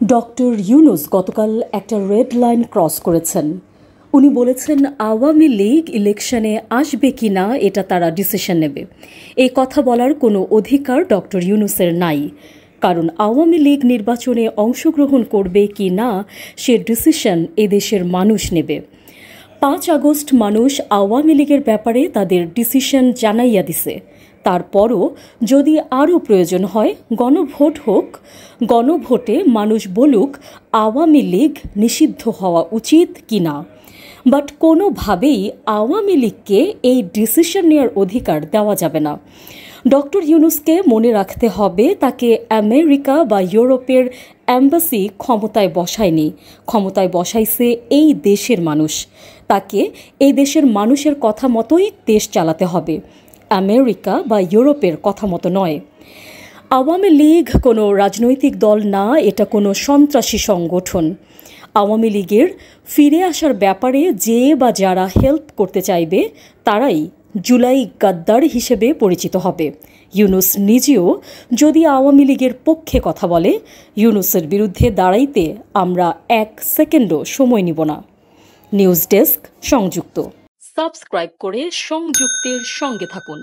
Doctor Yunus গতকাল একটা red line cross করেছেন। উনি বলেছেন আওয়ামী লীগ ইলেকশনে আসবে কি না এটা তারা ডিসিশন নেবে। এই কথা বলার কোনো অধিকার ডক্টর ইউনুসের নাই, কারণ আওয়ামী লীগ নির্বাচনে অংশগ্রহণ করবে কি না সে ডিসিশন এদেশের মানুষ নেবে। 5 আগস্ট মানুষ আওয়ামী লীগের ব্যাপারে তাদের ডিসিশন জানাইয়া দিছে। তারপরও যদি আরও প্রয়োজন হয় গণভোট হোক, গণভোটে মানুষ বলুক আওয়ামী লীগ নিষিদ্ধ হওয়া উচিত কি না। বাট কোনোভাবেই আওয়ামী লীগকে এই ডিসিশন নেওয়ার অধিকার দেওয়া যাবে না। ডক্টর ইউনুসকে মনে রাখতে হবে তাকে আমেরিকা বা ইউরোপের অ্যাম্বাসি ক্ষমতায় বসায়নি, ক্ষমতায় বসাইছে এই দেশের মানুষ। তাকে এই দেশের মানুষের কথা মতোই দেশ চালাতে হবে, আমেরিকা বা ইউরোপের কথা মতো নয়। আওয়ামী লীগ কোনো রাজনৈতিক দল না, এটা কোনো সন্ত্রাসী সংগঠন। আওয়ামী লীগের ফিরে আসার ব্যাপারে যে বা যারা হেল্প করতে চাইবে তারাই জুলাই গাদ্দার হিসেবে পরিচিত হবে। ইউনুস নিজেও যদি আওয়ামী লীগের পক্ষে কথা বলে, ইউনুসের বিরুদ্ধে দাঁড়াইতে আমরা 1 সেকেন্ডও সময় নিব না। নিউজ ডেস্ক, সংযুক্ত। সাবস্ক্রাইব করে সংযুক্তের সঙ্গে থাকুন।